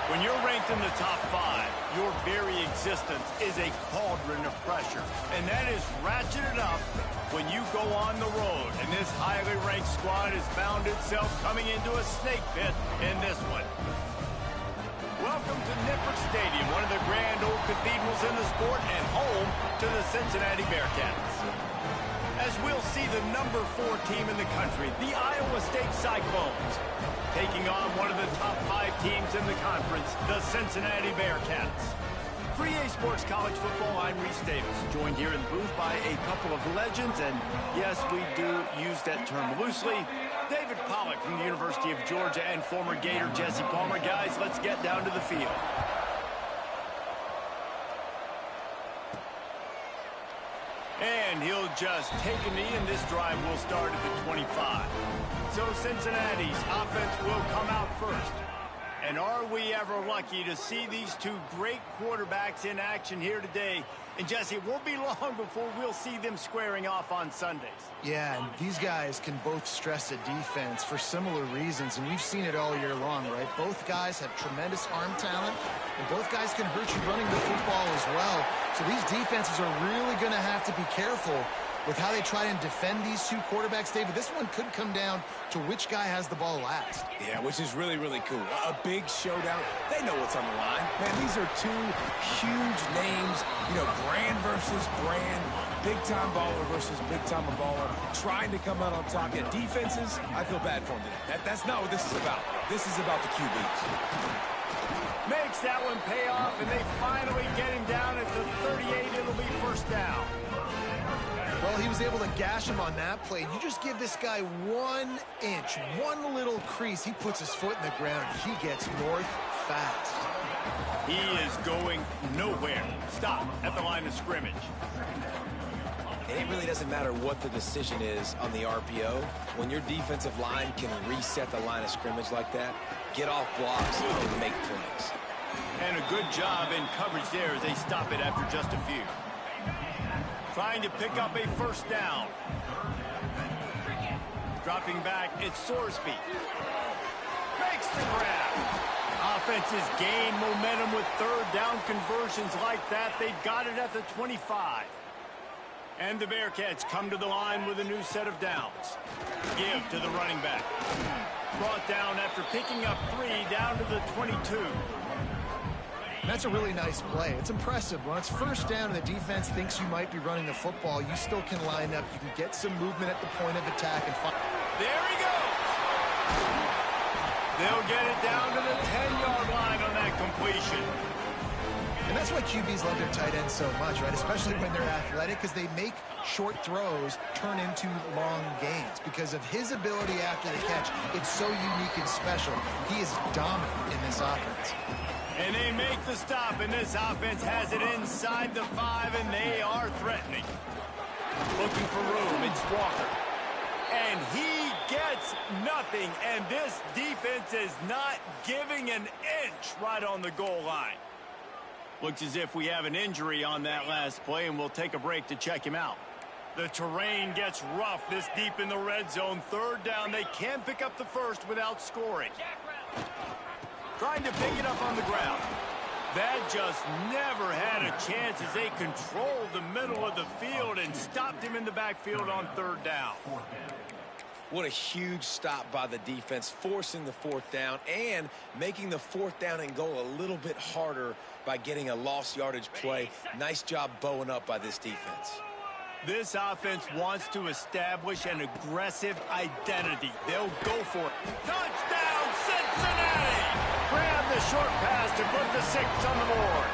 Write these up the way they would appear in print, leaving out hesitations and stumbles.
When you're ranked in the top 5, your very existence is a cauldron of pressure. And that is ratcheted up when you go on the road. And this highly ranked squad has found itself coming into a snake pit in this one. Welcome to Nippert Stadium, one of the grand old cathedrals in the sport and home to the Cincinnati Bearcats. As we'll see the number 4 team in the country, the Iowa State Cyclones, taking on one of the top 5 teams in the conference, the Cincinnati Bearcats. For EA Sports College Football, I'm Reese Davis, joined here in the booth by a couple of legends, and yes, we do use that term loosely. David Pollack from the University of Georgia and former Gator Jesse Palmer. Guys, let's get down to the field. And he'll just take a knee, and this drive will start at the 25. So Cincinnati's offense will come out first. And are we ever lucky to see these two great quarterbacks in action here today? And Jesse, it won't be long before we'll see them squaring off on Sundays. Yeah, and these guys can both stress a defense for similar reasons, and we've seen it all year long, right? Both guys have tremendous arm talent, and both guys can hurt you running the football as well. So these defenses are really going to have to be careful with how they try and defend these two quarterbacks, David. This one could come down to which guy has the ball last. Yeah, which is really, really cool. A big showdown. They know what's on the line. Man, these are two huge names, you know, brand versus brand, big-time baller versus big-time baller, trying to come out on top. Yeah, defenses, I feel bad for them today. That's not what this is about. This is about the QBs. Makes that one pay off, and they finally get him down at the 38. It'll be first down. Well, he was able to gash him on that play. You just give this guy 1 inch, one little crease, he puts his foot in the ground. He gets north fast. He is going nowhere. Stop at the line of scrimmage. And it really doesn't matter what the decision is on the RPO. When your defensive line can reset the line of scrimmage like that, get off blocks and make plays. And a good job in coverage there as they stop it after just a few. Trying to pick up a first down. Dropping back, it's Sorsby. Makes the grab. Offenses gain momentum with third down conversions like that. They've got it at the 25. And the Bearcats come to the line with a new set of downs. Give to the running back. Brought down after picking up 3 down to the 22. That's a really nice play. It's impressive. When it's first down and the defense thinks you might be running the football, you still can line up. You can get some movement at the point of attack. And there he goes. They'll get it down to the 10-yard line on that completion. And that's why QBs love their tight ends so much, right? Especially when they're athletic, because they make short throws turn into long gains. Because of his ability after the catch, it's so unique and special. He is dominant in this offense. And they make the stop, and this offense has it inside the 5, and they are threatening. Looking for room, it's Walker. And he gets nothing, and this defense is not giving an inch right on the goal line. Looks as if we have an injury on that last play, and we'll take a break to check him out. The terrain gets rough this deep in the red zone. Third down, they can pick up the first without scoring. Trying to pick it up on the ground. That just never had a chance as they controlled the middle of the field and stopped him in the backfield on third down. What a huge stop by the defense, forcing the fourth down and making the fourth down and goal a little bit harder by getting a lost yardage play. Nice job bowing up by this defense. This offense wants to establish an aggressive identity. They'll go for it. Touchdown, Cincinnati! Grab the short pass to put the 6 on the board.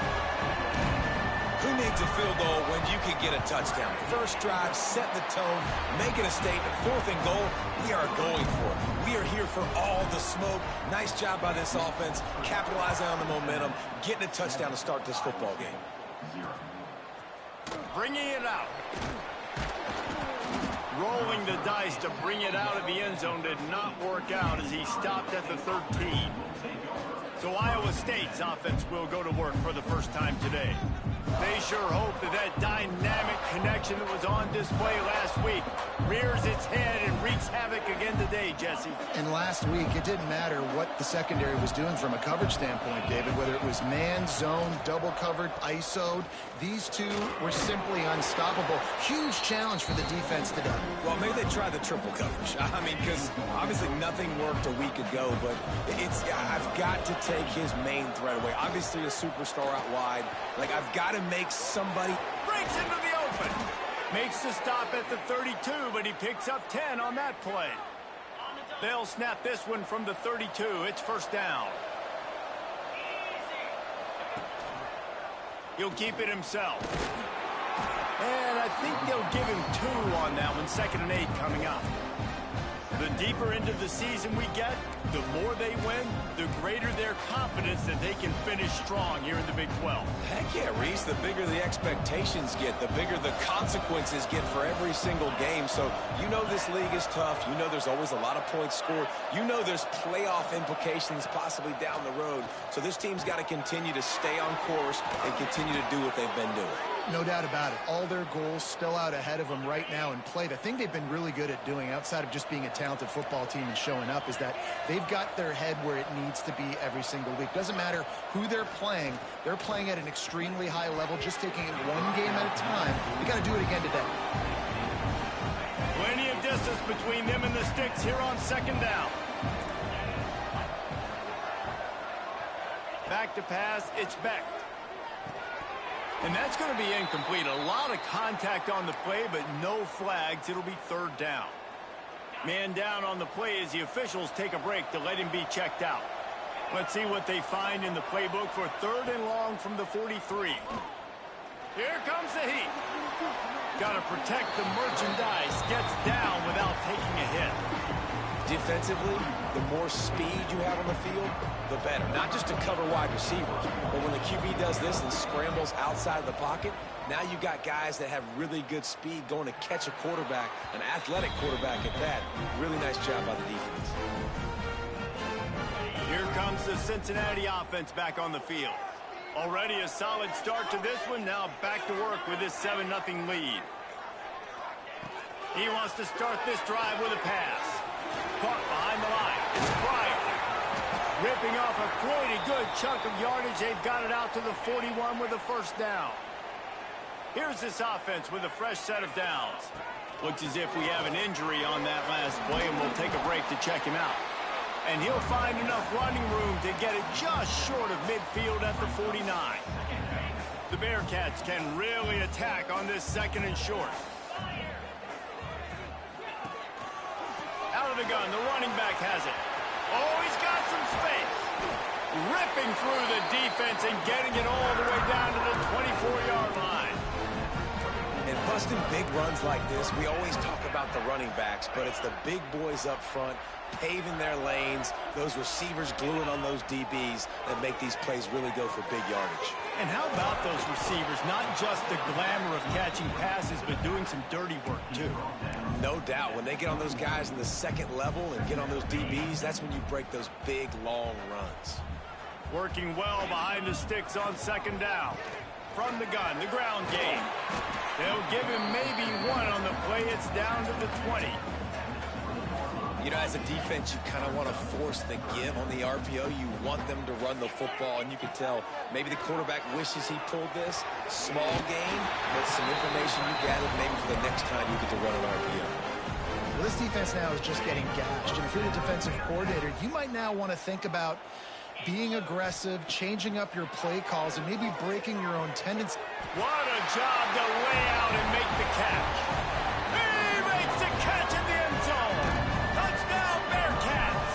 Who needs a field goal when you can get a touchdown? First drive, set the tone, making a statement. 4th and goal, we are going for it. We are here for all the smoke. Nice job by this offense, capitalizing on the momentum, getting a touchdown to start this football game. Bringing it out. Rolling the dice to bring it out of the end zone did not work out as he stopped at the 13. So Iowa State's offense will go to work for the first time today. They sure hope that dynamic connection action that was on display last week rears its head and wreaks havoc again today, Jesse. And last week, it didn't matter what the secondary was doing from a coverage standpoint, David, whether it was man, zone, double covered, ISO'd. These two were simply unstoppable. Huge challenge for the defense today. Well, maybe they tried the triple coverage. I mean, because obviously nothing worked a week ago, but I've got to take his main threat away. Obviously a superstar out wide. Like, I've got to make somebody... Breaks into the open. Makes the stop at the 32, but he picks up 10 on that play. They'll snap this one from the 32. It's first down. He'll keep it himself. And I think they'll give him 2 on that one. 2nd and 8 coming up. The deeper into the season we get, the more they win, the greater their confidence that they can finish strong here in the Big 12. Heck yeah, Reese. The bigger the expectations get, the bigger the consequences get for every single game. So you know this league is tough. You know there's always a lot of points scored. You know there's playoff implications possibly down the road. So this team's got to continue to stay on course and continue to do what they've been doing. No doubt about it. All their goals still out ahead of them right now in play. The thing they've been really good at doing, outside of just being a talented football team and showing up, is that they've got their head where it needs to be every single week. Doesn't matter who they're playing at an extremely high level, just taking it one game at a time. They got to do it again today. Plenty of distance between them and the sticks here on 2nd down. Back to pass, it's Beck. And that's going to be incomplete. A lot of contact on the play, but no flags. It'll be 3rd down. Man down on the play as the officials take a break to let him be checked out. Let's see what they find in the playbook for 3rd and long from the 43. Here comes the heat. Got to protect the merchandise. Gets down without taking a hit. Defensively, the more speed you have on the field, the better. Not just to cover wide receivers, but when the QB does this and scrambles outside of the pocket, now you got guys that have really good speed going to catch a quarterback, an athletic quarterback at that. Really nice job by the defense. Here comes the Cincinnati offense back on the field. Already a solid start to this one. Now back to work with this 7-0 lead. He wants to start this drive with a pass. Caught behind the line. It's Bryant. Ripping off a pretty good chunk of yardage. They've got it out to the 41 with a 1st down. Here's this offense with a fresh set of downs. Looks as if we have an injury on that last play, and we'll take a break to check him out. And he'll find enough running room to get it just short of midfield at the 49. The Bearcats can really attack on this 2nd and short. Out of the gun, the running back has it. Oh, he's got some space. Ripping through the defense and getting it all the way down to the 24-yard line. And busting big runs like this, we always talk about the running backs, but it's the big boys up front paving their lanes, those receivers gluing on those DBs that make these plays really go for big yardage. And how about those receivers? Not just the glamour of catching passes, but doing some dirty work, too. No doubt. When they get on those guys in the 2nd level and get on those DBs, that's when you break those big, long runs. Working well behind the sticks on 2nd down. From the gun, the ground game. They'll give him maybe 1 on the play. It's down to the 20. You know, as a defense, you kind of want to force the give on the RPO. You want them to run the football, and you can tell maybe the quarterback wishes he pulled this. Small gain, but some information you gathered maybe for the next time you get to run an RPO. Well, this defense now is just getting gashed. And if you're the defensive coordinator, you might now want to think about being aggressive, changing up your play calls, and maybe breaking your own tendencies. What a job to lay out and make the catch. He makes the catch in the end zone. Touchdown, Bearcats.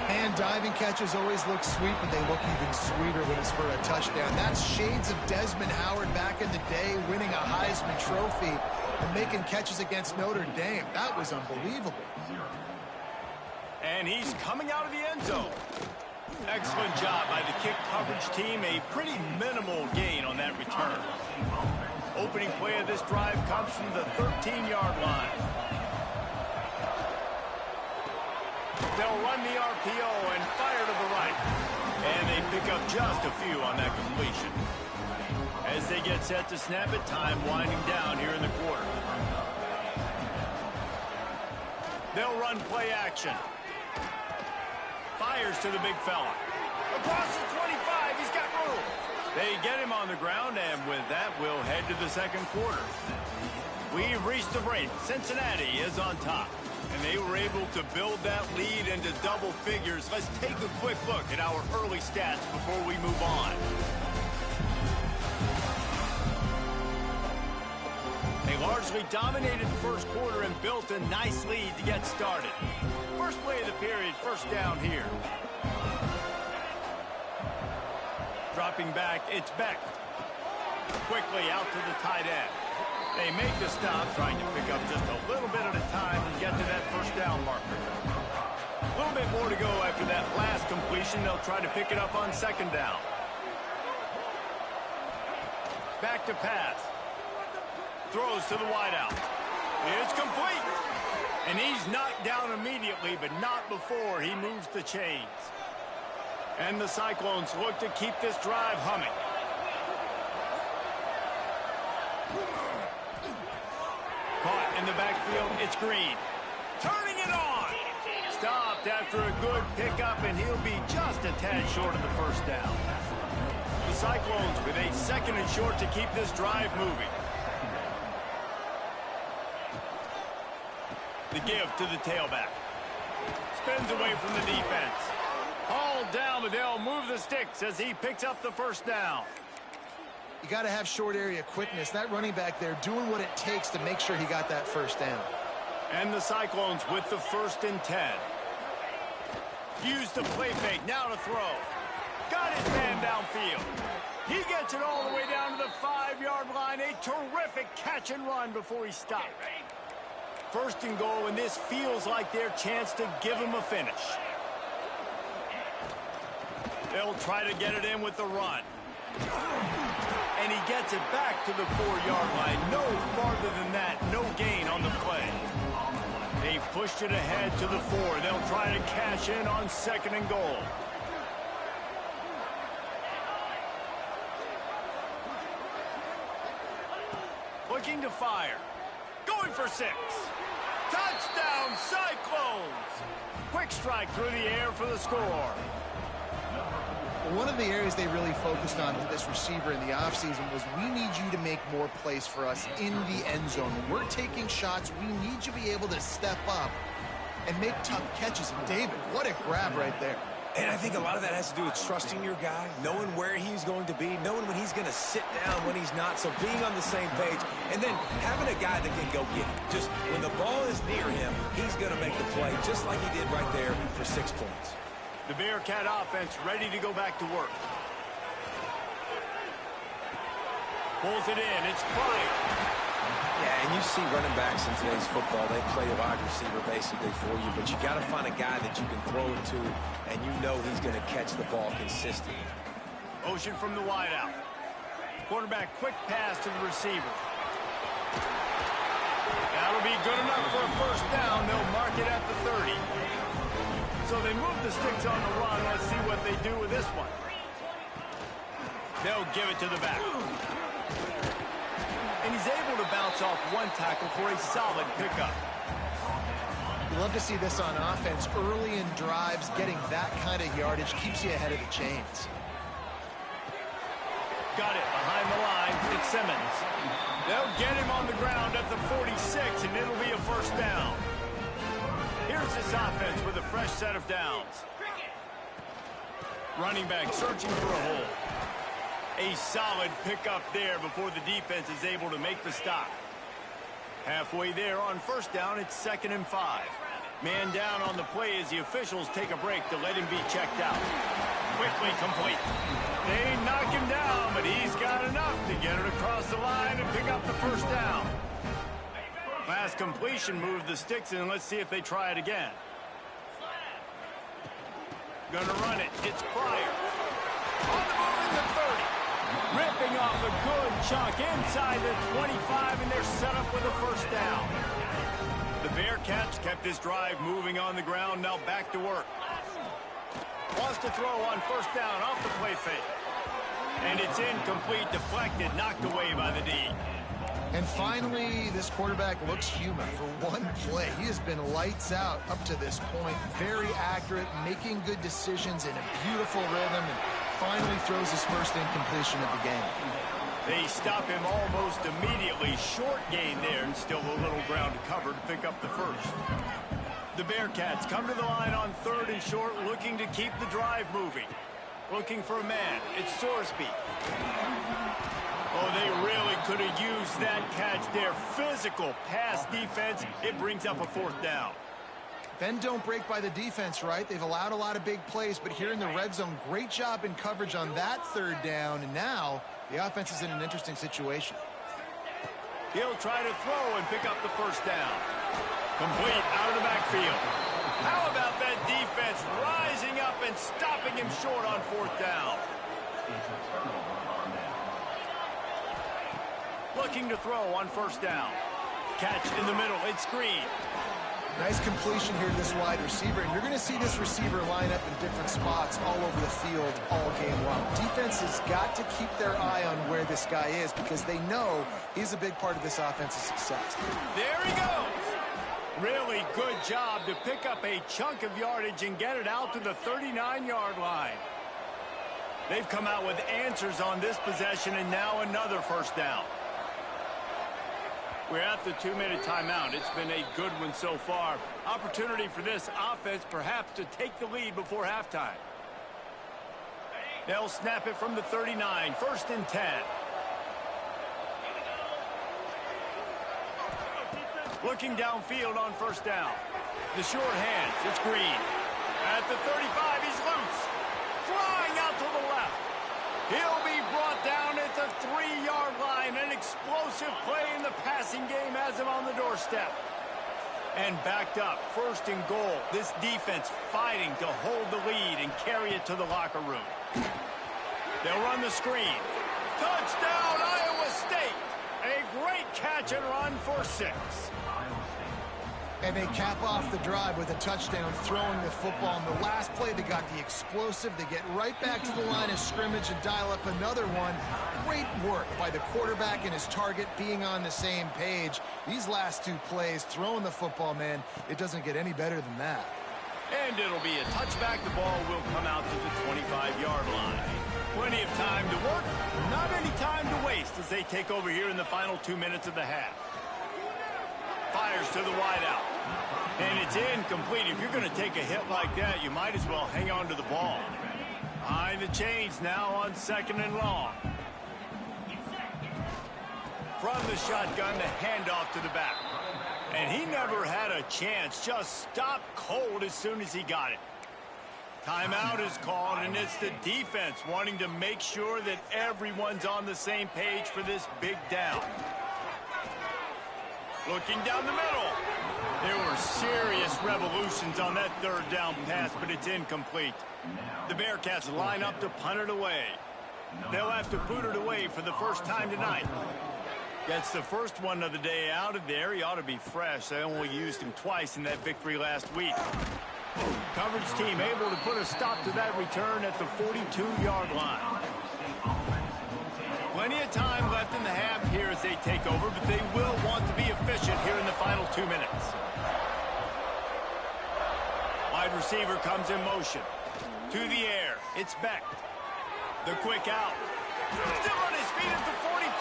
And diving catches always look sweet, but they look even sweeter when it's for a touchdown. That's shades of Desmond Howard back in the day, winning a Heisman Trophy and making catches against Notre Dame. That was unbelievable. And he's coming out of the end zone. Excellent job by the kick coverage team. A pretty minimal gain on that return. Opening play of this drive comes from the 13-yard line. They'll run the RPO and fire to the right. And they pick up just a few on that completion. As they get set to snap it, time winding down here in the quarter. They'll run play action. Fires to the big fella. Across the 25, he's got room. They get him on the ground, and with that, we'll head to the second quarter. We've reached the break. Cincinnati is on top, and they were able to build that lead into double figures. Let's take a quick look at our early stats before we move on. They largely dominated the first quarter and built a nice lead to get started. First play of the period, first down here. Dropping back, it's Beck. Quickly out to the tight end. They make the stop, trying to pick up just a little bit at a time and get to that first down marker. A little bit more to go after that last completion. They'll try to pick it up on second down. Back to pass. Throws to the wideout. It's complete. And he's knocked down immediately, but not before he moves the chains. And the Cyclones look to keep this drive humming. Caught in the backfield, it's Green. Turning it on. Stopped after a good pickup, and he'll be just a tad short of the first down. The Cyclones with a second and short to keep this drive moving. The give to the tailback. Spins away from the defense. Hauled down, but they'll move the sticks as he picks up the first down. You got to have short area quickness. That running back there doing what it takes to make sure he got that first down. And the Cyclones with the 1st and 10. Use the play fake, now to throw. Got his man downfield. He gets it all the way down to the 5-yard line. A terrific catch and run before he stopped. 1st and goal, and this feels like their chance to give him a finish. They'll try to get it in with the run. And he gets it back to the 4-yard line. No farther than that. No gain on the play. They've pushed it ahead to the 4. They'll try to cash in on 2nd and goal. Looking to fire. Going for 6. Touchdown, Cyclones! Quick strike through the air for the score. One of the areas they really focused on with this receiver in the offseason was, we need you to make more plays for us in the end zone. When we're taking shots, we need you to be able to step up and make tough catches. And David, what a grab right there. And I think a lot of that has to do with trusting your guy, knowing where he's going to be, knowing when he's going to sit down, when he's not, so being on the same page, and then having a guy that can go get it. Just when the ball is near him, he's going to make the play, just like he did right there for 6 points. The Bearcat offense ready to go back to work. Pulls it in. It's Pryor. Yeah, and you see running backs in today's football, they play a wide receiver basically for you, but you got to find a guy that you can throw it to, and you know he's going to catch the ball consistently. Motion from the wideout. Quarterback quick pass to the receiver. That'll be good enough for a first down. They'll mark it at the 30. So they move the sticks on the run. Let's see what they do with this one. They'll give it to the back. And he's able to bounce off one tackle for a solid pickup. You love to see this on offense. Early in drives, getting that kind of yardage keeps you ahead of the chains. Got it behind the line. It's Simmons. They'll get him on the ground at the 46, and it'll be a first down. Here's this offense with a fresh set of downs. Running back searching for a hole. A solid pickup there before the defense is able to make the stop. Halfway there on first down, it's 2nd and 5. Man down on the play as the officials take a break to let him be checked out. Quickly complete. They knock him down, but he's got enough to get it across the line and pick up the first down. Last completion moved the sticks in. Let's see if they try it again. Gonna run it. It's Pryor. On the move at the 30. Ripping off a good chunk inside the 25, and they're set up with a first down. The Bearcats kept this drive moving on the ground. Now back to work. Wants to throw on first down off the play fake. And it's incomplete, deflected, knocked away by the D. And finally, this quarterback looks human for one play. He has been lights out up to this point. Very accurate, making good decisions in a beautiful rhythm, and finally throws his first incompletion of the game. They stop him almost immediately. Short gain there, and still a little ground to cover to pick up the first. The Bearcats come to the line on 3rd and short, looking to keep the drive moving. Looking for a man. It's Sorsby. Oh, they really could have used that catch there. Physical pass defense. It brings up a 4th down. Bend don't break by the defense, right? They've allowed a lot of big plays, but here in the red zone, great job in coverage on that 3rd down, and now the offense is in an interesting situation. He'll try to throw and pick up the 1st down. Complete out of the backfield. How about that defense rising up and stopping him short on 4th down? Looking to throw on 1st down. Catch in the middle. It's Green. Nice completion here to this wide receiver, and you're going to see this receiver line up in different spots all over the field all game long. Defense has got to keep their eye on where this guy is because they know he's a big part of this offense's success. There he goes. Really good job to pick up a chunk of yardage and get it out to the 39-yard line. They've come out with answers on this possession, and now another 1st down. We're at the 2-minute timeout. It's been a good one so far. Opportunity for this offense perhaps to take the lead before halftime. They'll snap it from the 39. 1st and 10. Looking downfield on 1st down. The short hands. It's Green. At the 35, he's loose. Flying out to the left. He'll be brought down at the 3-yard line. An explosive play in the passing game has him on the doorstep. And backed up, 1st and goal. This defense fighting to hold the lead and carry it to the locker room. They'll run the screen. Touchdown, Iowa State. A great catch and run for 6. And they cap off the drive with a touchdown, throwing the football. In the last play, they got the explosive. They get right back to the line of scrimmage and dial up another one. Great work by the quarterback and his target being on the same page. These last 2 plays, throwing the football, man, it doesn't get any better than that. And it'll be a touchback. The ball will come out to the 25-yard line. Plenty of time to work, not any time to waste as they take over here in the final 2 minutes of the half. Fires to the wideout. And it's incomplete. If you're going to take a hit like that, you might as well hang on to the ball. Behind the chains now on 2nd and long. From the shotgun, the handoff to the back. And he never had a chance. Just stopped cold as soon as he got it. Timeout is called, and it's the defense wanting to make sure that everyone's on the same page for this big down. Looking down the middle. There were serious revolutions on that 3rd down pass, but it's incomplete. The Bearcats line up to punt it away. They'll have to boot it away for the first time tonight. Gets the first one of the day out of there. He ought to be fresh. They only used him twice in that victory last week. Coverage team able to put a stop to that return at the 42-yard line. Plenty of time left in the half here as they take over, but they will want to be efficient here in the final 2 minutes. Wide receiver comes in motion. To the air. It's Beck. The quick out. Still on his feet at the 45.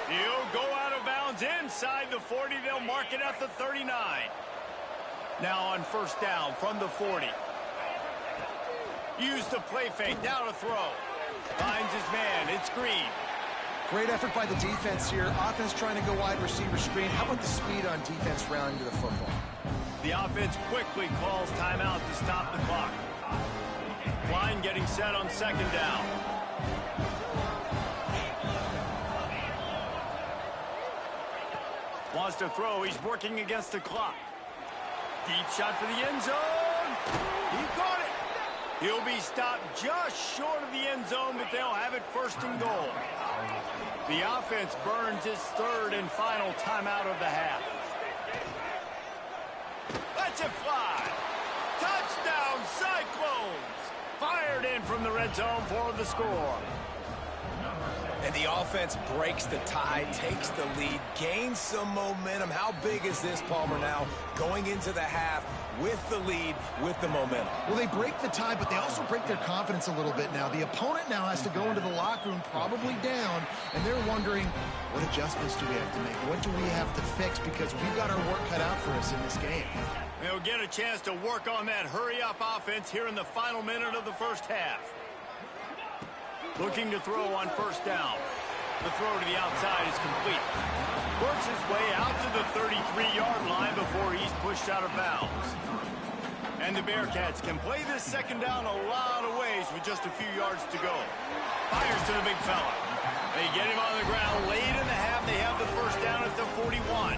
He'll go out of bounds inside the 40. They'll mark it at the 39. Now on 1st down from the 40. Use the play fake. Now to throw. Finds his man. It's Green. Great effort by the defense here. Offense trying to go wide receiver screen. How about the speed on defense rounding to the football? The offense quickly calls timeout to stop the clock. Line getting set on 2nd down. Wants to throw. He's working against the clock. Deep shot for the end zone. He caught it. He'll be stopped just short of the end zone, but they'll have it 1st and goal. The offense burns its 3rd and final timeout of the half. Lets it fly. Touchdown, Cyclones. Fired in from the red zone for the score. And the offense breaks the tie, takes the lead, gains some momentum. How big is this, Palmer, now going into the half with the lead, with the momentum? Well, they break the tie, but they also break their confidence a little bit now. The opponent now has to go into the locker room probably down, and they're wondering, what adjustments do we have to make? What do we have to fix? Because we've got our work cut out for us in this game. They'll get a chance to work on that hurry-up offense here in the final minute of the first half. Looking to throw on first down. The throw to the outside is complete. Works his way out to the 33-yard line before he's pushed out of bounds. And the Bearcats can play this second down a lot of ways with just a few yards to go. Fires to the big fella. They get him on the ground late in the half. They have the first down at the 41.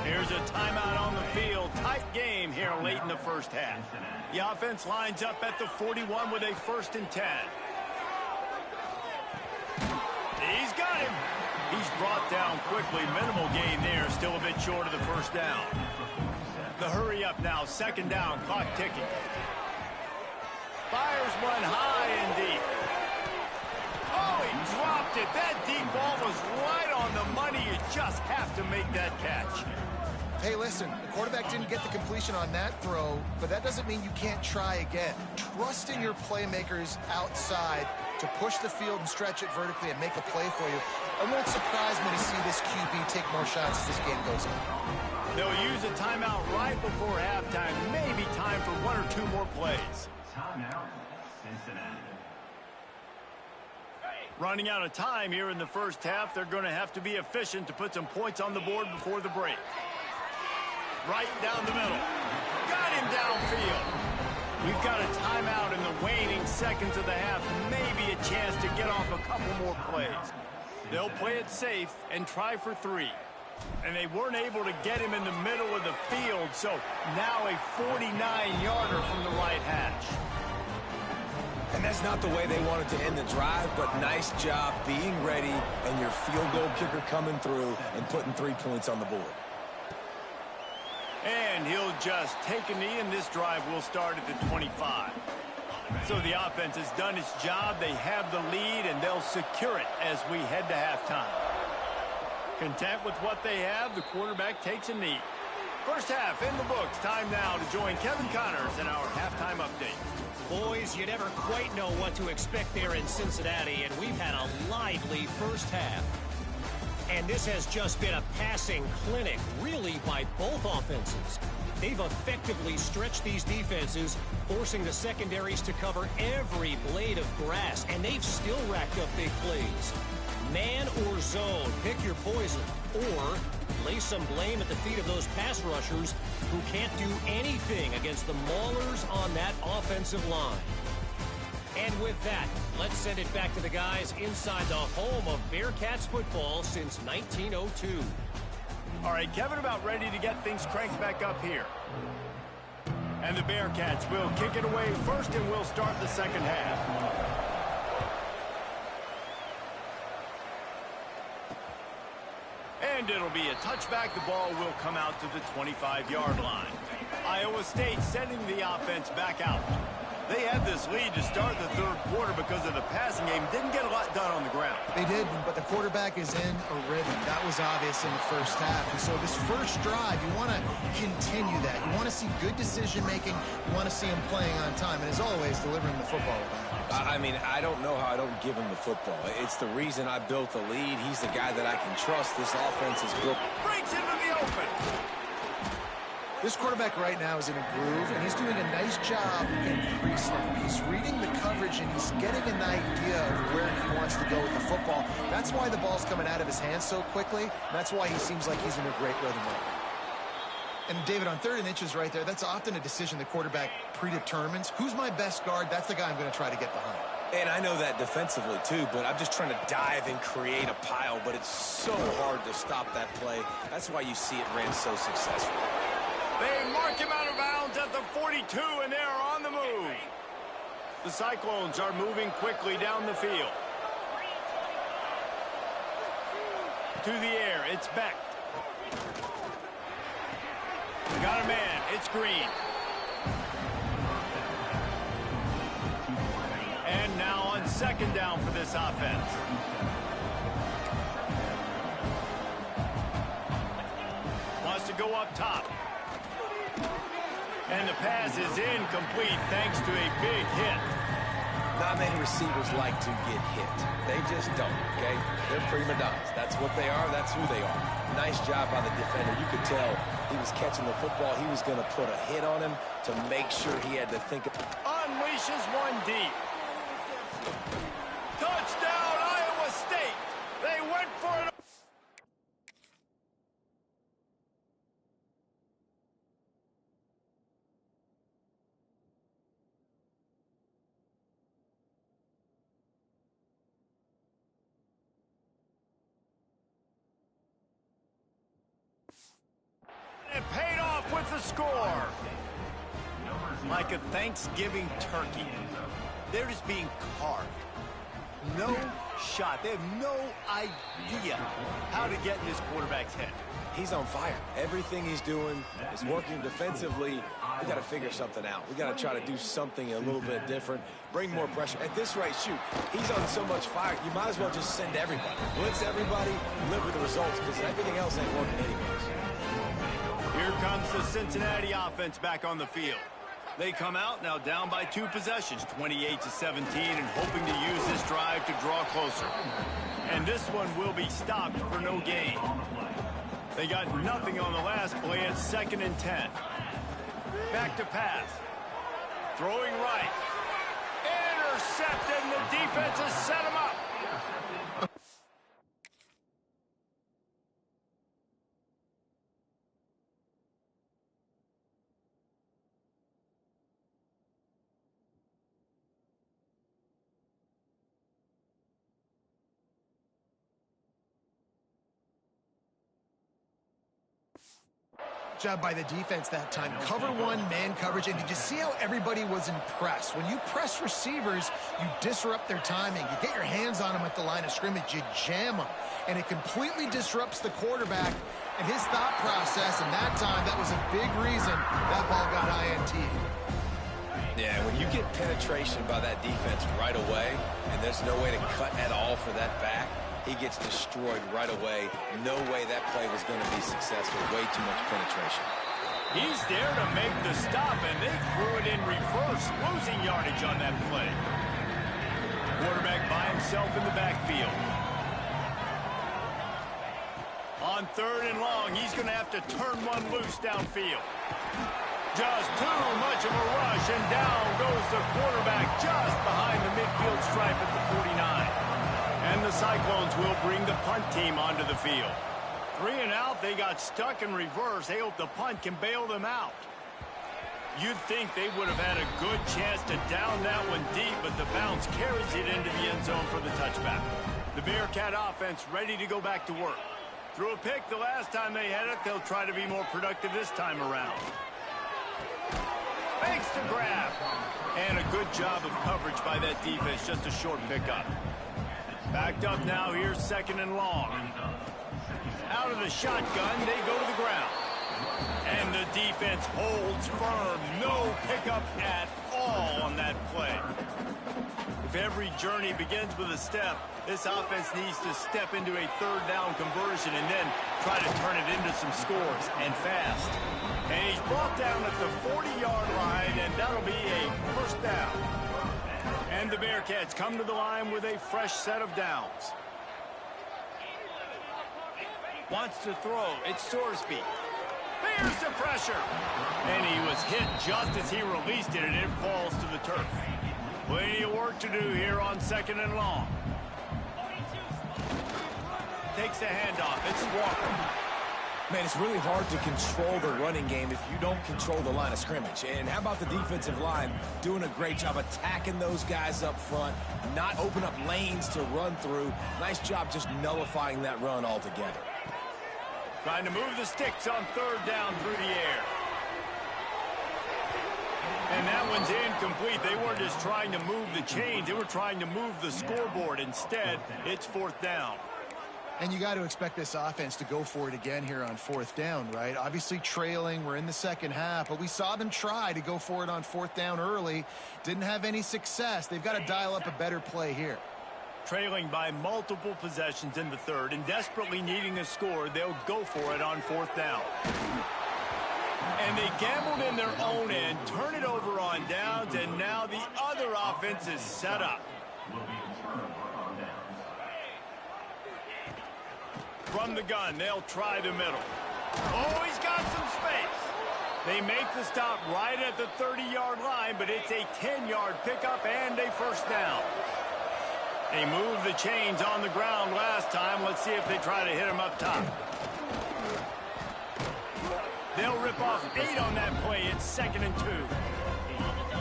Here's a timeout on the field. Tight game here late in the first half. The offense lines up at the 41 with a 1st and 10. He's got him. He's brought down quickly. Minimal gain there. Still a bit short of the first down. The hurry up now. 2nd down. Clock ticking. Fires one high and deep. Oh, he dropped it. That deep ball was right on the money. You just have to make that catch. Hey, listen, the quarterback didn't get the completion on that throw, but that doesn't mean you can't try again. Trust in your playmakers outside to push the field and stretch it vertically and make a play for you. It won't surprise me to see this QB take more shots as this game goes on. They'll use a timeout right before halftime. Maybe time for 1 or 2 more plays. Timeout, Cincinnati. Running out of time here in the first half. They're going to have to be efficient to put some points on the board before the break. Right down the middle. Got him downfield. We've got a timeout in the waning seconds of the half. Maybe a chance to get off a couple more plays. They'll play it safe and try for 3. And they weren't able to get him in the middle of the field, so now a 49-yarder from the right hash. And that's not the way they wanted to end the drive, but nice job being ready and your field goal kicker coming through and putting 3 points on the board. And he'll just take a knee, and this drive will start at the 25. So the offense has done its job. They have the lead, and they'll secure it as we head to halftime. Content with what they have, the quarterback takes a knee. First half in the books. Time now to join Kevin Connors in our halftime update. Boys, you never quite know what to expect there in Cincinnati, and we've had a lively first half. And this has just been a passing clinic, really, by both offenses. They've effectively stretched these defenses, forcing the secondaries to cover every blade of grass, and they've still racked up big plays. Man or zone, pick your poison, or lay some blame at the feet of those pass rushers who can't do anything against the maulers on that offensive line. And with that, let's send it back to the guys inside the home of Bearcats football since 1902. All right, Kevin, about ready to get things cranked back up here. And the Bearcats will kick it away first, and we'll start the second half. And it'll be a touchback. The ball will come out to the 25-yard line. Iowa State sending the offense back out. They had this lead to start the third quarter because of the passing game. Didn't get a lot done on the ground. They did, but the quarterback is in a rhythm. That was obvious in the first half. And so this first drive, you want to continue that. You want to see good decision-making. You want to see him playing on time. And as always, delivering the football. I mean, I don't know how I don't give him the football. It's the reason I built the lead. He's the guy that I can trust. This offense is built. Breaks into the open. This quarterback right now is in a groove, and he's doing a nice job in pre-snap. He's reading the coverage, and he's getting an idea of where he wants to go with the football. That's why the ball's coming out of his hands so quickly. That's why he seems like he's in a great rhythm right now. And, David, on 3rd and inches right there, that's often a decision the quarterback predetermines. Who's my best guard? That's the guy I'm going to try to get behind. And I know that defensively, too, but I'm just trying to dive and create a pile, but it's so hard to stop that play. That's why you see it ran so successful. They mark him out of bounds at the 42, and they're on the move. The Cyclones are moving quickly down the field. To the air, it's Beck. Got a man, it's Green. And now on second down for this offense. Wants to go up top. And the pass is incomplete thanks to a big hit. Not many receivers like to get hit. They just don't, okay? They're prima donnas. That's what they are. That's who they are. Nice job by the defender. You could tell he was catching the football. He was going to put a hit on him to make sure he had to think of... Unleashes one deep. Touchdown, Iowa State. They went for it. It paid off with the score. Like a Thanksgiving turkey. They're just being carved. No shot. They have no idea how to get in this quarterback's head. He's on fire. Everything he's doing is working defensively. We got to figure something out. We got to try to do something a little bit different. Bring more pressure. At this rate, shoot, he's on so much fire. You might as well just send everybody. Blitz everybody, live with the results, because everything else ain't working anyways. Here comes the Cincinnati offense back on the field. They come out now down by 2 possessions, 28-17, and hoping to use this drive to draw closer. And this one will be stopped for no gain. They got nothing on the last play at 2nd and 10. Back to pass. Throwing right. Intercepted, and the defense has set him up. Job by the defense that time. Cover one, man coverage, and did you see how everybody was impressed? When you press receivers, you disrupt their timing. You get your hands on them at the line of scrimmage, you jam them, and it completely disrupts the quarterback and his thought process, and that time, that was a big reason that ball got INT. Yeah, when you get penetration by that defense right away, and there's no way to cut at all for that back, he gets destroyed right away. No way that play was going to be successful. Way too much penetration. He's there to make the stop, and they threw it in reverse, losing yardage on that play. Quarterback by himself in the backfield. On 3rd and long, he's going to have to turn one loose downfield. Just too much of a rush, and down goes the quarterback just behind the midfield stripe at the 49. And the Cyclones will bring the punt team onto the field. 3 and out, they got stuck in reverse. They hope the punt can bail them out. You'd think they would have had a good chance to down that one deep, but the bounce carries it into the end zone for the touchback. The Bearcat offense ready to go back to work. Threw a pick the last time they had it. They'll try to be more productive this time around. Fakes to grab. And a good job of coverage by that defense. Just a short pickup. Backed up now, here's 2nd and long. Out of the shotgun, they go to the ground. And the defense holds firm. No pickup at all on that play. If every journey begins with a step, this offense needs to step into a 3rd down conversion and then try to turn it into some scores, and fast. And he's brought down at the 40-yard line, and that'll be a 1st down. And the Bearcats come to the line with a fresh set of downs. Wants to throw. It's Sorsby. There's the pressure. And he was hit just as he released it, and it falls to the turf. Plenty of work to do here on 2nd and long. Takes the handoff. It's Walker. Man, it's really hard to control the running game if you don't control the line of scrimmage. And how about the defensive line doing a great job attacking those guys up front, not open up lanes to run through. Nice job just nullifying that run altogether. Trying to move the sticks on 3rd down through the air. And that one's incomplete. They weren't just trying to move the chains. They were trying to move the scoreboard. Instead, it's 4th down. And you got to expect this offense to go for it again here on fourth down, right? Obviously trailing, we're in the second half, but we saw them try to go for it on fourth down early. Didn't have any success. They've got to dial up a better play here. Trailing by multiple possessions in the third and desperately needing a score, they'll go for it on fourth down. And they gambled in their own end, turn it over on downs, and now the other offense is set up. From the gun, they'll try the middle. Oh, he's got some space. They make the stop right at the 30-yard line, but it's a 10-yard pickup and a first down. They moved the chains on the ground last time. Let's see if they try to hit him up top. They'll rip off 8 on that play. It's 2nd and 2.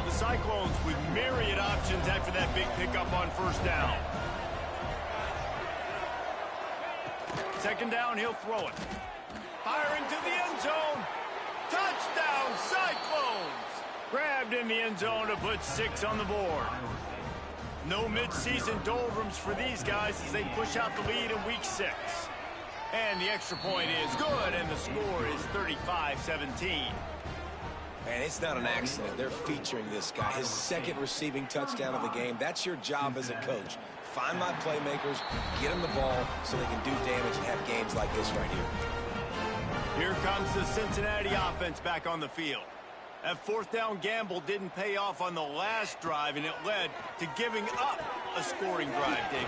The Cyclones with myriad options after that big pickup on first down. 2nd down, he'll throw it. Firing to the end zone. Touchdown, Cyclones! Grabbed in the end zone to put 6 on the board. No mid-season doldrums for these guys as they push out the lead in week 6. And the extra point is good, and the score is 35-17. Man, it's not an accident. They're featuring this guy. His 2nd receiving touchdown of the game. That's your job as a coach. Find my playmakers, get them the ball so they can do damage and have games like this right here. Here comes the Cincinnati offense back on the field. That fourth down gamble didn't pay off on the last drive, and it led to giving up a scoring drive, David.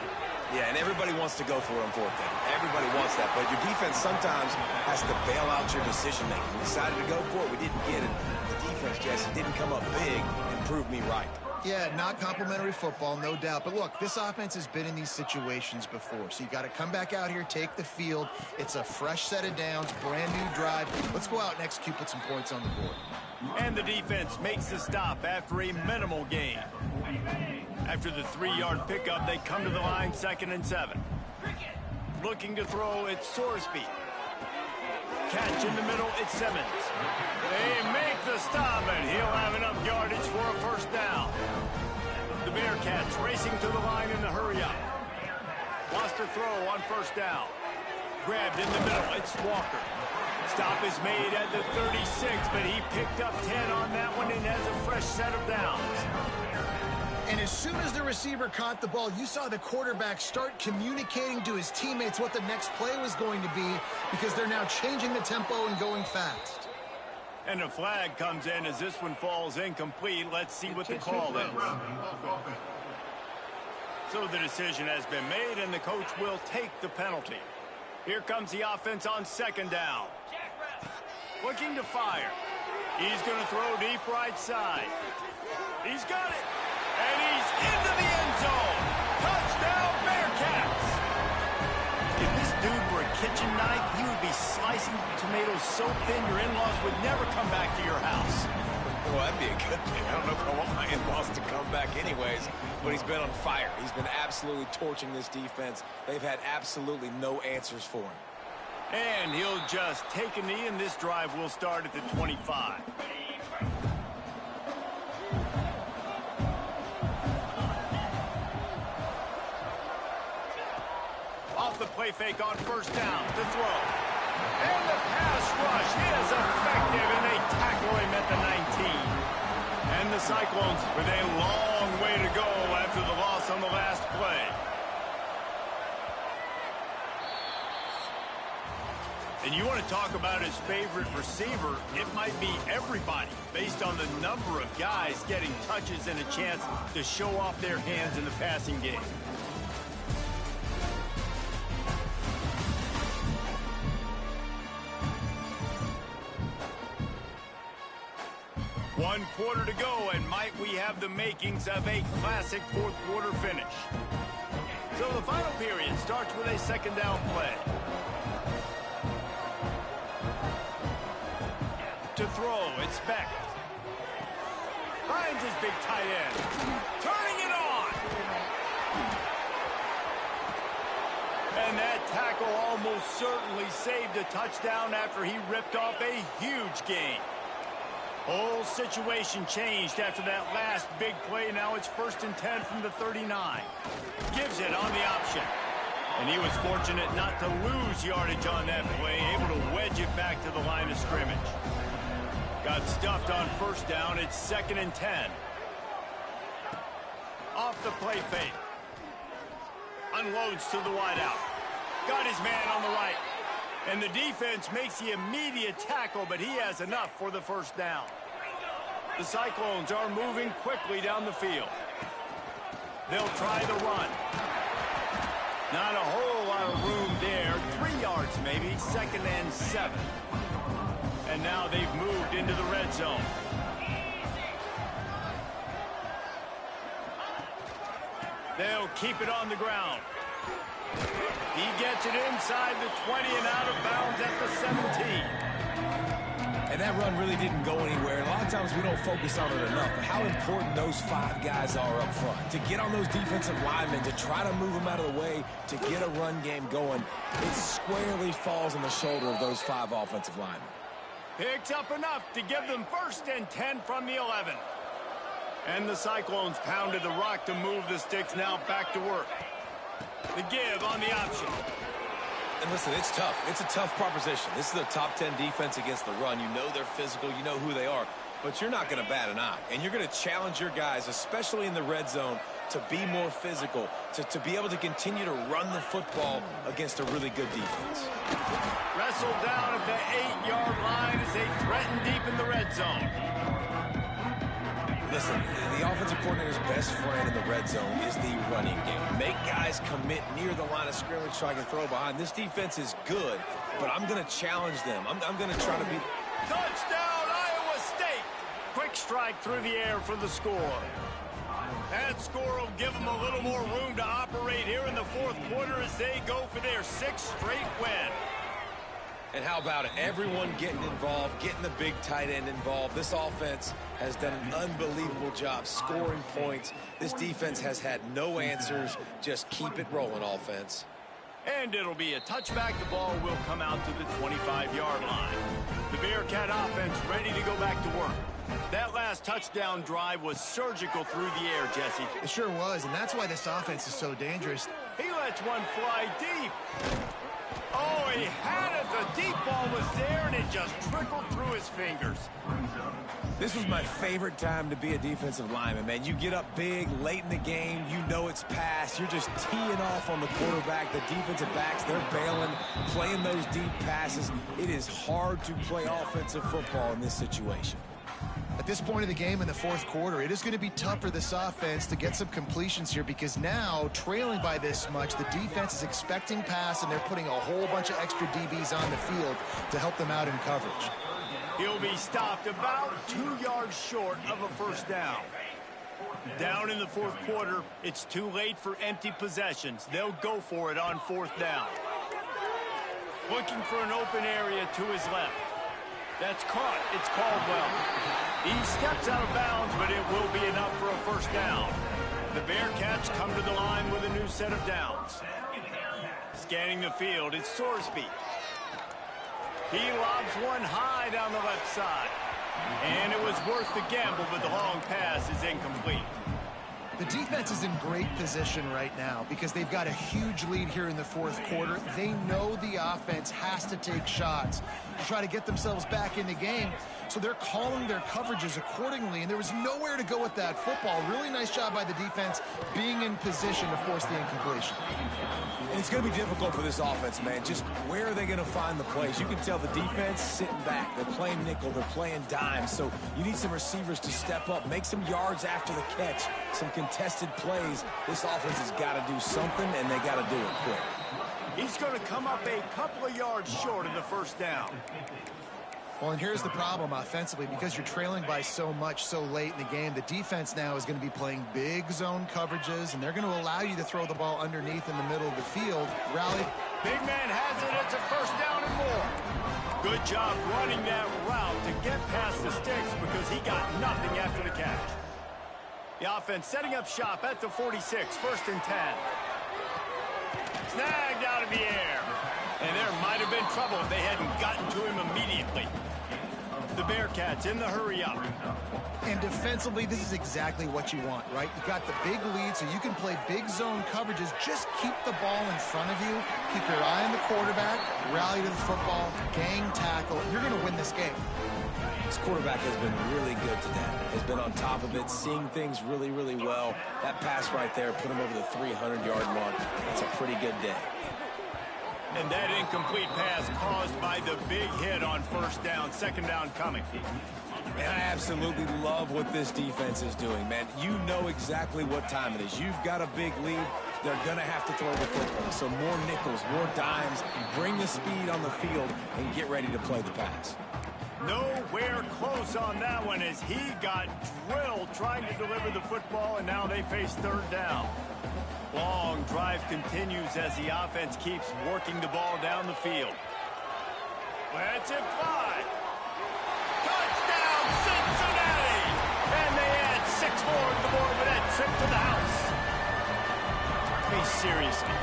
Yeah, and everybody wants to go for it on fourth down. Everybody wants that, but your defense sometimes has to bail out your decision-making. We decided to go for it. We didn't get it. The defense, Jesse, didn't come up big and prove me right. Yeah, not complimentary football, no doubt. But look, this offense has been in these situations before. So you got to come back out here, take the field. It's a fresh set of downs, brand new drive. Let's go out and execute, put some points on the board. And the defense makes the stop after a minimal gain. After the 3-yard pickup, they come to the line 2nd and 7. Looking to throw, it's Sorsby. Catch in the middle, it's Simmons. They make the stop, and he'll have enough yardage for a first down. The Bearcats racing to the line in the hurry-up. Wants to throw on first down. Grabbed in the middle, it's Walker. Stop is made at the 36, but he picked up 10 on that one and has a fresh set of downs. And as soon as the receiver caught the ball, you saw the quarterback start communicating to his teammates what the next play was going to be because they're now changing the tempo and going fast. And a flag comes in as this one falls incomplete. Let's see what the call is. So the decision has been made, and the coach will take the penalty. Here comes the offense on 2nd down. Looking to fire. He's going to throw deep right side. He's got it. And he's into the end zone. Touchdown, Bearcats. If this dude were a kitchen knife, he would be slicing tomatoes so thin your in-laws would never come back to your house. Well, that'd be a good thing. I don't know if I want my in-laws to come back anyways, but he's been on fire. He's been absolutely torching this defense. They've had absolutely no answers for him. And he'll just take a knee, and this drive will start at the 25. Off the play fake on first down to throw. And the pass rush is effective, and they tackle him at the 19. And the Cyclones with a long way to go after the loss on the last play. And you want to talk about his favorite receiver, it might be everybody, based on the number of guys getting touches and a chance to show off their hands in the passing game. One quarter to go, and might we have the makings of a classic fourth-quarter finish. So the final period starts with a 2nd down play. To throw, it's Beck. Finds his big tight end. Turning it on! And that tackle almost certainly saved a touchdown after he ripped off a huge gain. Whole situation changed after that last big play. Now it's 1st and 10 from the 39. Gives it on the option. And he was fortunate not to lose yardage on that play, able to wedge it back to the line of scrimmage. Got stuffed on first down. It's 2nd and 10. Off the play fake. Unloads to the wideout. Got his man on the right. And the defense makes the immediate tackle, but he has enough for the first down. The Cyclones are moving quickly down the field. They'll try the run. Not a whole lot of room there. 3 yards maybe. 2nd and 7. And now they've moved into the red zone. They'll keep it on the ground. He gets it inside the 20 and out of bounds at the 17. And that run really didn't go anywhere. A lot of times we don't focus on it enough, but how important those 5 guys are up front. To get on those defensive linemen, to try to move them out of the way, to get a run game going, it squarely falls on the shoulder of those 5 offensive linemen. Picks up enough to give them 1st and 10 from the 11. And the Cyclones pounded the rock to move the sticks, now back to work. The give on the option. And listen, it's tough. It's a tough proposition. This is a top 10 defense against the run. You know they're physical. You know who they are. But you're not going to bat an eye. And you're going to challenge your guys, especially in the red zone, to be more physical, to be able to continue to run the football against a really good defense. Wrestled down at the 8-yard line as they threaten deep in the red zone. Listen, the offensive coordinator's best friend in the red zone is the running game. Make guys commit near the line of scrimmage so I can throw behind. This defense is good, but I'm going to challenge them. I'm going to try to be... Touchdown, Iowa State! Quick strike through the air for the score. That score will give them a little more room to operate here in the 4th quarter as they go for their 6th straight win. And how about it? Everyone getting involved, getting the big tight end involved. This offense has done an unbelievable job scoring points. This defense has had no answers. Just keep it rolling, offense. And it'll be a touchback. The ball will come out to the 25-yard line. The Bearcat offense ready to go back to work. That last touchdown drive was surgical through the air, Jesse. It sure was, and that's why this offense is so dangerous. He lets one fly deep. Oh, he had it. The deep ball was there, and it just trickled through his fingers. This was my favorite time to be a defensive lineman, man. You get up big, late in the game, you know it's past. You're just teeing off on the quarterback. The defensive backs, they're bailing, playing those deep passes. It is hard to play offensive football in this situation. At this point of the game in the 4th quarter, it is going to be tough for this offense to get some completions here because now, trailing by this much, the defense is expecting pass and they're putting a whole bunch of extra DBs on the field to help them out in coverage. He'll be stopped about 2 yards short of a first down. Down in the 4th quarter, it's too late for empty possessions. They'll go for it on 4th down. Looking for an open area to his left. That's caught. It's Caldwell. He steps out of bounds, but it will be enough for a first down. The Bearcats come to the line with a new set of downs. Scanning the field, it's Sorsby. He lobs one high down the left side. And it was worth the gamble, but the long pass is incomplete. The defense is in great position right now because they've got a huge lead here in the 4th quarter. They know the offense has to take shots to try to get themselves back in the game. So they're calling their coverages accordingly, and there was nowhere to go with that football. Really nice job by the defense being in position to force the incompletion. And it's going to be difficult for this offense, man. Just where are they going to find the plays? You can tell the defense sitting back. They're playing nickel. They're playing dime. So you need some receivers to step up, make some yards after the catch, some contested plays. This offense has got to do something, and they got to do it quick. He's going to come up a couple of yards short of the first down. Well, and here's the problem offensively. Because you're trailing by so much so late in the game, the defense now is going to be playing big zone coverages, and they're going to allow you to throw the ball underneath in the middle of the field. Rally. Big man has it. It's a first down and more. Good job running that route to get past the sticks because he got nothing after the catch. The offense setting up shop at the 46, 1st and 10. Snagged out of the air. And there might have been trouble if they hadn't gotten to him immediately. The Bearcats in the hurry up. And defensively, this is exactly what you want, right? You got the big lead, so you can play big zone coverages. Just keep the ball in front of you. Keep your eye on the quarterback. Rally to the football. Gang tackle. You're going to win this game. This quarterback has been really good today. Has been on top of it, seeing things really, really well. That pass right there put him over the 300-yard mark. That's a pretty good day. And that incomplete pass caused by the big hit on first down. Second down coming. Man, I absolutely love what this defense is doing, man. You know exactly what time it is. You've got a big lead. They're going to have to throw the football. So more nickels, more dimes, bring the speed on the field, and get ready to play the pass. Nowhere close on that one as he got drilled trying to deliver the football, and now they face third down. Long drive continues as the offense keeps working the ball down the field. Let's it fly. Touchdown, Cincinnati! And they add 6 more to the board with that trip to the house. Hey, seriously,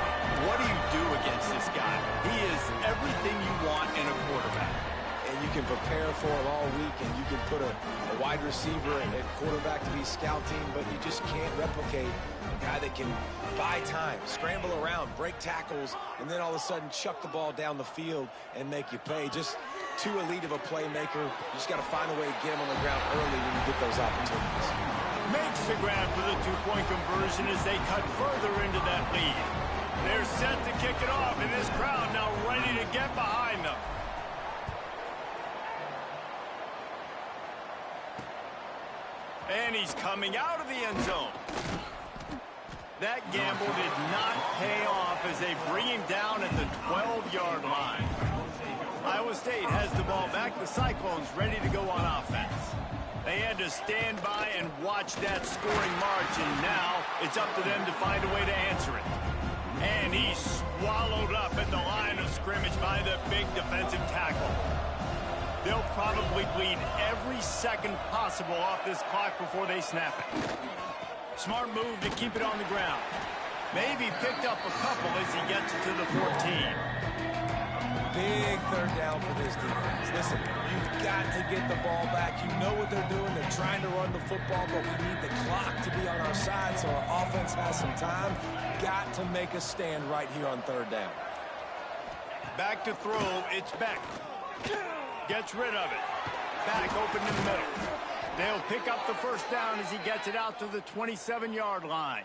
what do you do against this guy? He is everything you want in a quarterback. And you can prepare for it all week, and you can put a wide receiver and quarterback to be scouting, but you just can't replicate a guy that can buy time, scramble around, break tackles, and then all of a sudden chuck the ball down the field and make you pay. Just too elite of a playmaker. You just got to find a way to get him on the ground early when you get those opportunities. Makes the grab for the two-point conversion as they cut further into that lead. They're set to kick it off, and this crowd now ready to get behind them. And he's coming out of the end zone. That gamble did not pay off as they bring him down at the 12-yard line. Iowa State has the ball back. The Cyclones ready to go on offense. They had to stand by and watch that scoring march, and now it's up to them to find a way to answer it. And he's swallowed up at the line of scrimmage by the big defensive tackle. They'll probably bleed every second possible off this clock before they snap it. Smart move to keep it on the ground. Maybe picked up a couple as he gets it to the 14. Big third down for this defense. Listen, you've got to get the ball back. You know what they're doing. They're trying to run the football, but we need the clock to be on our side so our offense has some time. Got to make a stand right here on third down. Back to throw. It's Beck. Gets rid of it. Back open in the middle. They'll pick up the first down as he gets it out to the 27-yard line.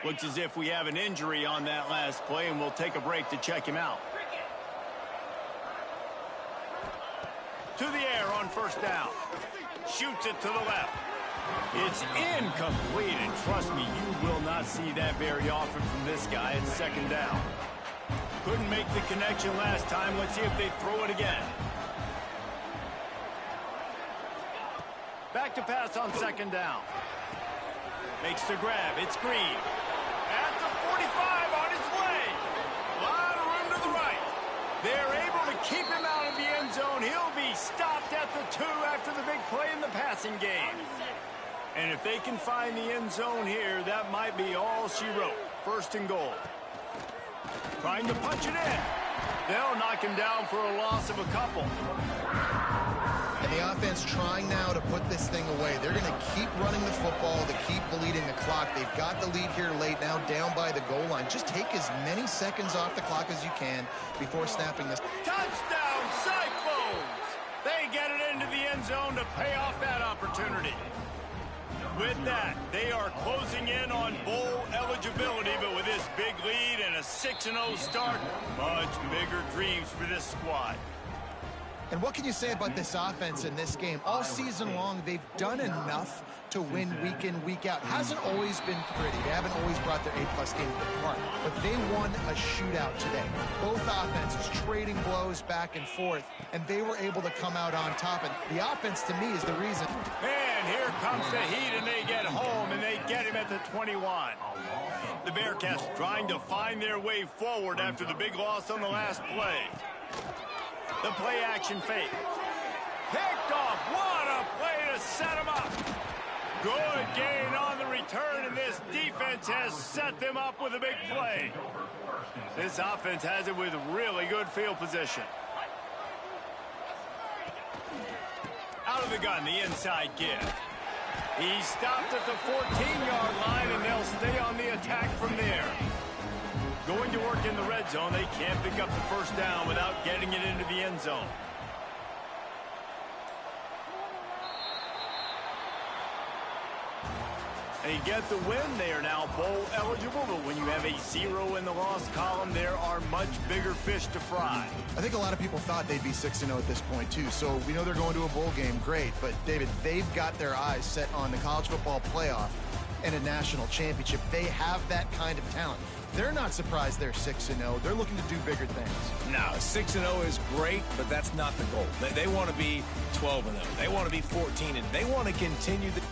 Looks as if we have an injury on that last play, and we'll take a break to check him out. To the air on first down. Shoots it to the left. It's incomplete, and trust me, you will not see that very often from this guy. It's second down. Couldn't make the connection last time. Let's see if they throw it again. Back to pass on second down. Makes the grab. It's Green. At the 45 on his way. A lot of room to the right. They're able to keep him out of the end zone. He'll be stopped at the 2 after the big play in the passing game. And if they can find the end zone here, that might be all she wrote. First and goal. Trying to punch it in. They'll knock him down for a loss of a couple. And the offense trying now to put this thing away. They're going to keep running the football to keep bleeding the clock. They've got the lead here late, now down by the goal line. Just take as many seconds off the clock as you can before snapping this. Touchdown, Cyclones! They get it into the end zone to pay off that opportunity. With that, they are closing in on bowl eligibility, but with this big lead and a 6-0 start, much bigger dreams for this squad. And what can you say about this offense in this game? All season long, they've done enough to win week in, week out. Hasn't always been pretty. They haven't always brought their A-plus game to the park. But they won a shootout today. Both offenses trading blows back and forth, and they were able to come out on top. And the offense, to me, is the reason. And here comes the heat, and they get home, and they get him at the 21. The Bearcats trying to find their way forward after the big loss on the last play. The play action fake. Picked off. What a play to set him up. Good gain on the return, and this defense has set them up with a big play. This offense has it with really good field position. Out of the gun, the inside give. He stopped at the 14-yard line, and they'll stay on the attack from there. Going to work in the red zone, they can't pick up the first down without getting it into the end zone. They get the win. They are now bowl eligible, but when you have a 0 in the loss column, there are much bigger fish to fry. I think a lot of people thought they'd be 6-0 at this point, too. So we know they're going to a bowl game. Great. But, David, they've got their eyes set on the college football playoff and a national championship. They have that kind of talent. They're not surprised they're 6-0. They're looking to do bigger things. No, 6-0 is great, but that's not the goal. They want to be 12-0. They want to be 14-0. They want to continue the